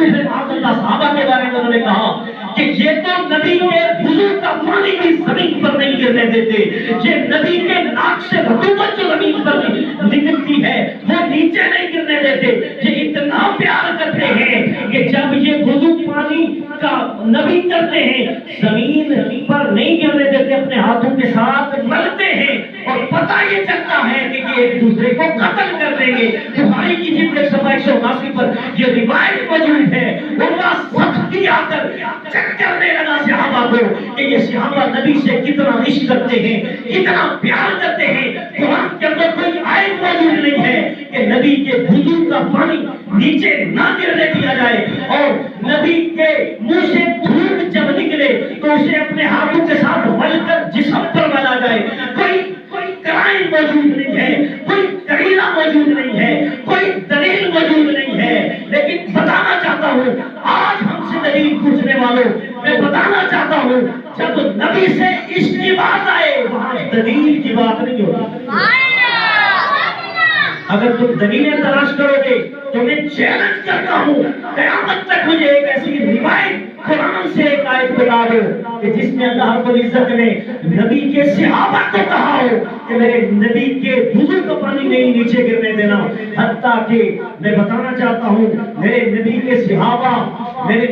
دوسرے صحابہ کے بارے میں انہوں نے کہا کہ یہ تو نبی کے وضو کا پانی بھی زمین پر نہیں گرنے دیتے، یہ نبی کے ناک سے رطوبت جو زمین پر نکلتی ہے وہ نیچے نہیں گرنے دیتے، یہ اتنا پیار کرتے ہیں کہ جب یہ وضو پانی کا نبی کرتے ہیں زمین پر نہیں گرنے دیتے، اپنے ہاتھوں کے ساتھ ملتے ہیں اور پتہ یہ چلتا ہے کہ یہ ایک دوسرے کو قتل کر دیں گے۔ بخاری کی جلد 179 پر یہ روایت موجود ہے۔ اللہ سختی آ کر چیک کرنے لگا صحابہ کو کہ یہ صحابہ نبی سے کتنا عشق کرتے ہیں، کتنا پیار کرتے ہیں۔ قرآن کے اندر کوئی آیت موجود نہیں ہے کہ نبی کے وضو کا پانی نیچے نہ گرنے دیا جائے، اور نبی کے منہ سے دھوپ جب نکلے تو اسے اپنے ہاتھوں کے ساتھ مل کر جسم پر ملا جائے۔ کوئی کرائم موجود نہیں ہے، کوئی قرینہ موجود نہیں ہے، کوئی دلیل موجود نہیں ہے، لیکن بتانا چاہتا ہوں آج ہم سے دلیل پوچھنے والوں، میں بتانا چاہتا ہوں جب نبی سے عشق کی بات آئے وہاں دلیل کی بات نہیں ہوتی۔ اگر تم دلیلیں تلاش کرو گے تو میں چیلنج کرتا ہوں قیامت تک مجھے ایک ایسی روایت قرآن سے ایک آیت بتا دو کہ جس میں اللہ رب العزت نے نبی کے صحابہ کو کہا ہو کہ میرے نبی کے وضو کا پانی نہیں نیچے گرنے دینا۔ حتیٰ کہ میں بتانا چاہتا ہوں میرے نبی کے صحابہ میرے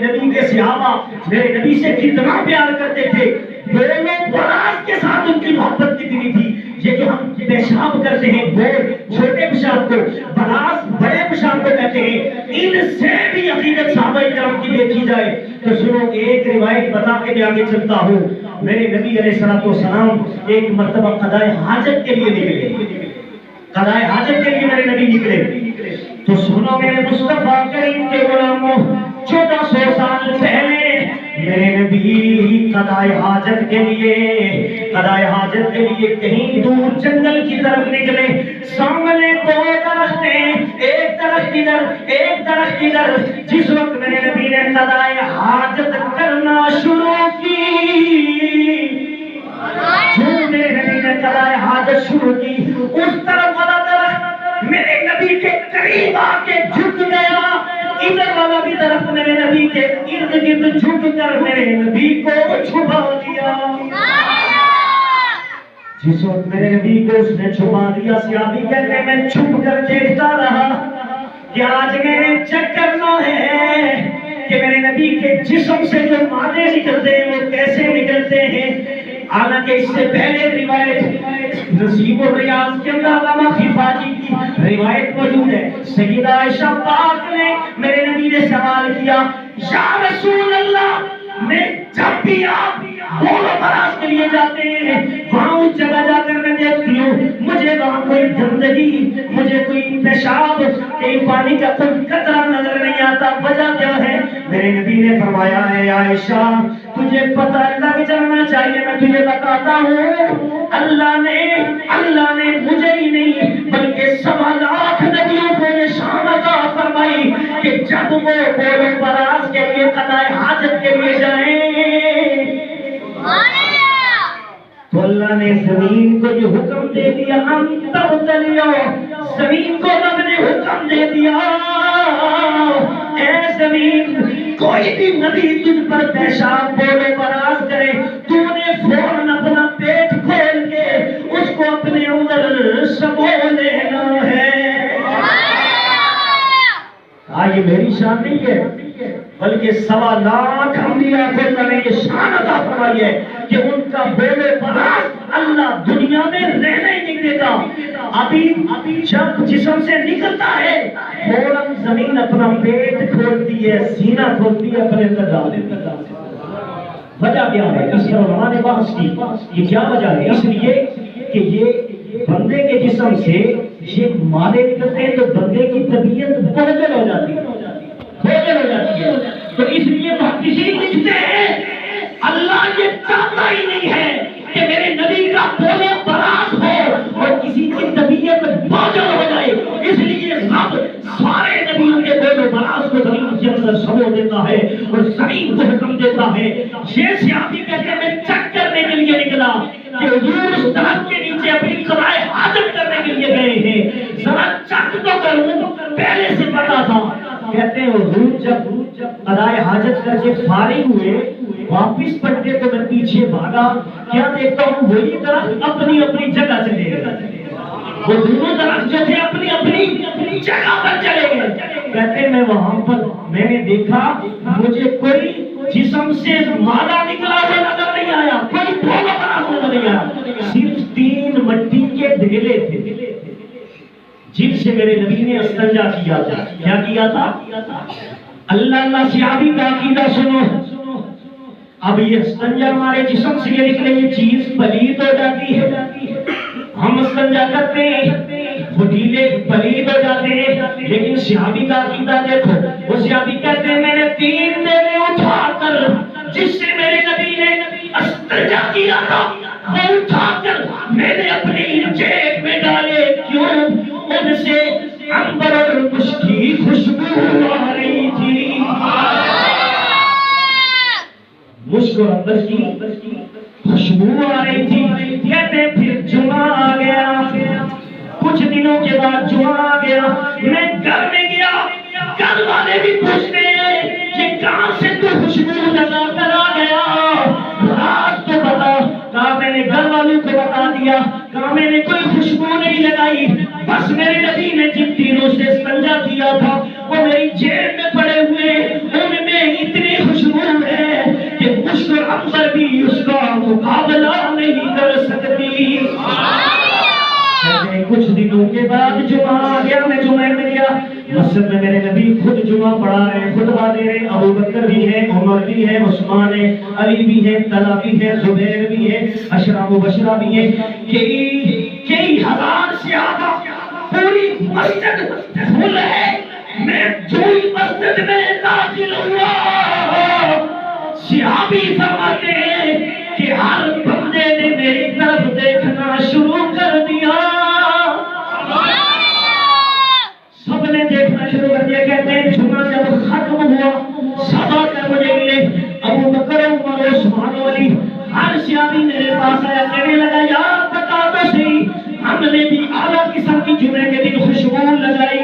نبی سے کتنا پیار کرتے تھے، بولو براز کے ساتھ ان کی محبت کتنی تھی۔ یہ جو ہم پیشاب کرتے ہیں بول چھوٹے پیشاب کو، براز بڑے پیشاب کو کہتے ہیں، ان سے بھی عقیدت صحابہ کرام کی دیکھی جائے تو سنو ایک روایت بتا کے میں آگے چلتا ہوں۔ میرے نبی علیہ السلام ایک مرتبہ قضائے حاجت کے لیے نکلے، قضائے حاجت کے لیے میرے نبی نکلے تو سنو میرے مصطفیٰ کریم کے غلاموں، 1400 سال پہلے میرے نبی قضائے حاجت کے لیے کہیں دور جنگل کی طرف نکلے۔ سامنے دو درخت ہیں، ایک درخت ادھر ایک درخت ادھر۔ جس وقت میرے نبی نے قضائے حاجت کرنا شروع کی، جو میرے نبی نے قضائے حاجت شروع کی اس طرف والا درخت میرے نبی کے قریب آ کے جھک گیا، ادھر والا بھی درخت میرے نبی کے ارد گرد جھک کر میرے نبی کو چھپا دیا۔ جس وقت میرے نبی کو اس نے چھپا دیا، صحابی کہتے ہیں میں چھپ کر دیکھتا رہا کہ آج میں نے چیک کرنا ہے کہ میرے نبی کے جسم سے جو مادے نکلتے ہیں وہ کیسے نکلتے ہیں۔ حالانکہ اس سے پہلے روایت نصیب الریاض کے اندر علامہ خفاجی کی روایت موجود ہے۔ سیدہ عائشہ پاک نے میرے نبی نے سوال کیا یا رسول اللہ، میں جب بھی آپ بولو براز کے لیے جاتے ہیں وہاں اس جگہ جا کر میں دیکھتی ہوں مجھے وہاں کوئی گندگی، مجھے کوئی پیشاب، کہیں پانی کا کوئی قطرہ نظر نہیں آتا، وجہ کیا ہے؟ میرے نبی نے فرمایا ہے عائشہ تجھے پتہ لگ جانا چاہیے، میں تجھے بتاتا ہوں اللہ نے مجھے ہی نہیں بلکہ 1.25 لاکھ نبیوں کو نشان عطا فرمائی کہ جب وہ بولو براز کے لیے قضائے حاجت کے لیے جائیں تو اللہ نے زمین کو جو حکم دے دیا زمین کو رب نے حکم دے دیا اے زمین کوئی بھی نبی تجھ پر پیشاب بولے براز کرے تو نے فوراً اپنا پیٹ کھول کے اس کو اپنے اندر سمو لینا ہے۔ یہ میری شان نہیں ہے بلکہ 1.25 لاکھ انبیاء کو اللہ نے یہ شان عطا فرمائی ہے کہ ان کا بولے براز اللہ دنیا میں رہنے ہی نہیں دیتا۔ ابھی جب جسم سے نکلتا ہے فوراً زمین اپنا پیٹ کھولتی ہے، سینہ کھولتی ہے، اپنے اندر ڈال دیتی ہے۔ وجہ کیا ہے؟ اس پر علماء نے بحث کی یہ کیا وجہ ہے؟ اس لیے کہ یہ بندے کے جسم سے یہ مادے نکلتے ہیں تو بندے کی طبیعت بوجھل ہو جاتی ہے، تو اس لیے محدثین لکھتے ہیں اللہ یہ چاہتا ہی نہیں ہے کہ میرے نبی کا بولے براز ہو اور کسی کی طبیعت بوجھل ہو جائے، اس لیے رب سارے نبیوں کے بولے براز کو زمین کے اندر سمو دیتا ہے اور زمین کو حکم دیتا ہے۔ یہ صحابی کہتے ہیں میں چیک کرنے کے لیے نکلا کہ حضور اس درخت کے نیچے اپنی قضائے حاجت کرنے کے لیے گئے ہیں، ذرا چیک تو کروں، پہلے سے پتا تھا۔ کہتے ہیں حضور جب ادائے حاجت کر کے فارغ ہوئے، واپس پڑھتے تو میں پیچھے بھاگا، کیا دیکھتا ہوں وہی طرف اپنی اپنی جگہ چلے گئے، وہ دونوں طرف جو تھے اپنی اپنی جگہ پر چلے گئے۔ کہتے میں وہاں پر میں نے دیکھا مجھے کوئی جسم سے مادہ نکلا ہوا نظر نہیں آیا، کوئی بھولا بنا نظر نہیں آیا، صرف 3 مٹی کے ڈھیلے تھے جن سے میرے نبی نے استنجا کیا تھا۔ کیا کیا تھا؟ اللہ صحابی کا عقیدہ سنو، اب یہ استنجا ہمارے جسم سے نکلے یہ چیز پلید ہو جاتی ہے، ہم استنجا کرتے ہیں وہ ڈھیلے پلید ہو جاتے ہیں، لیکن صحابی کا عقیدہ دیکھو، وہ صحابی کہتے ہیں میں نے 3 ڈیلے اٹھا کر جس سے میرے نبی نے استنجا کیا تھا وہ اٹھا کر میں نے اپنی جیب میں ڈالے، کیوں؟ ان سے عنبر اور مشک کی خوشبو آ رہی تھی، مشک اور عنبر کی خوشبو آ رہی تھی۔ کہتے پھر جمعہ آ گیا، کچھ دنوں کے بعد جمعہ آ گیا، میں گھر میں گیا، گھر والے بھی پوچھتے ہیں کہ کہاں سے تو خوشبو لگا کر آ گیا، رات تو بتا، کہا میں نے گھر والوں کو بتا دیا، کہا میں نے کوئی خوشبو نہیں لگائی، بس میرے نبی نے جن تینوں سے استنجا کیا تھا وہ میری جیب میں پڑے ہوئے، ان میں اتنی خوشبو ہے کہ مشک اور عنبر بھی اس کا مقابلہ نہیں کر سکتی۔ کچھ دنوں کے بعد جمعہ آ گیا، میں جمعہ میں گیا، مسجد میں میرے نبی خود جمعہ پڑھا رہے ہیں، خطبہ دے رہے ہیں، ابو بکر بھی ہے، عمر بھی ہے، عثمان ہے، علی بھی ہے، طلحہ بھی ہے، زبیر بھی ہے، عشرہ مبشرہ بھی ہے، کئی ہزار صحابہ، پوری مسجد فل ہے، میں جو ہی مسجد میں داخل ہوا صحابی فرماتے ہیں کہ ہر بندے نے میری طرف دیکھنا شروع کر دیا، سب نے دیکھنا شروع کر دیا۔ کہتے ہیں جمعہ جب ختم ہوا سب آ کر مجھے ملے، ابو بکر، عمر، عثمان، علی، ہر صحابی میرے پاس آیا، کہنے لگا یار بتا تو صحیح، ہم نے بھی اعلیٰ قسم کی جمعے کے دن خوشبو لگائی،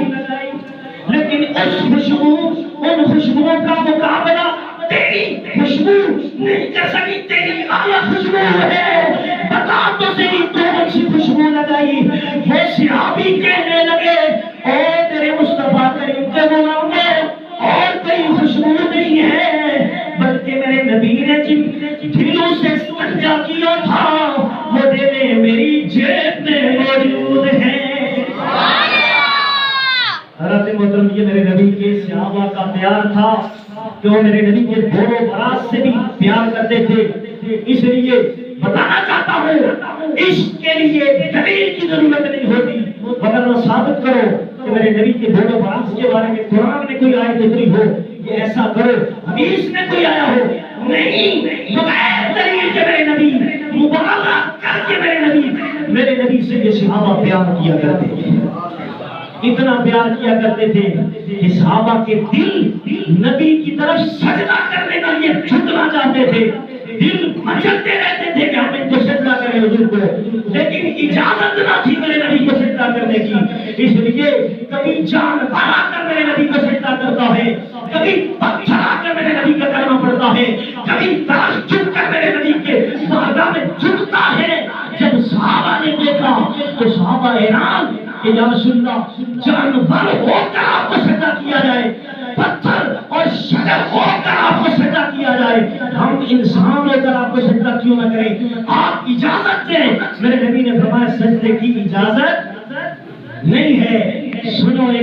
لیکن اس خوشبو ان خوشبوؤں کا مقابلہ تیری خوشبو نہیں کر سکی، تیری اعلیٰ خوشبو ہے، بتا تو صحیح کون سی خوشبو لگائی؟ وہ صحابی کہنے لگے اے تیرے مصطفیٰ کریم کے غلام میں اور کوئی خوشبو نہیں ہے، بلکہ میرے نبی نے جن دلوں سے استنجا کیا تھا وہ دلے میری جیب میں موجود ہیں۔ حضرت محترم یہ میرے نبی کے صحابہ کا پیار تھا کہ وہ میرے نبی کے بول و برات سے بھی پیار کرتے تھے، اس لیے بتانا چاہتا ہوں عشق کے لیے دلیل کی ضرورت نہیں ہوتی، مگر وہ ثابت کرو کہ میرے نبی کے بول و برات کے بارے میں قرآن میں کوئی آیت اتری ہو، یہ ایسا کرو، حدیث میں کوئی آیا ہو، نہیں، بغیر دلیل کے میرے نبی مبالغہ کر کے میرے نبی سے یہ صحابہ پیار کیا کرتے تھے، اتنا پیار کیا کرتے تھے کہ صحابہ کے دل نبی کی طرف سجدہ کرنے کے لیے جھکنا چاہتے تھے، دل مچلتے رہتے تھے کہ ہم ان کو سجدہ کریں حضور کو، لیکن اجازت نہ تھی میرے نبی کو سجدہ کرنے کی، اس لیے کبھی جانور آ کر میرے نبی کو سجدہ کرتا ہے، کبھی پتھر آ کر میرے نبی کا کلمہ پڑھتا ہے، کبھی درخت جھک کر میرے نبی کے بارگاہ میں جھکتا ہے۔ جب صحابہ نے دیکھا تو صحابہ حیران کہ یا رسول اللہ جانور ہو کر آپ کو سجدہ کیا جائے، پتھر اور شجر ہو کر آپ کو سجدہ کیا جائے، ہم انسان ہو کر آپ کو سجدہ کیوں نہ کریں، آپ اجازت دیں۔ میرے نبی نے فرمایا سجدے کی اجازت نہیں ہے، سنو ایک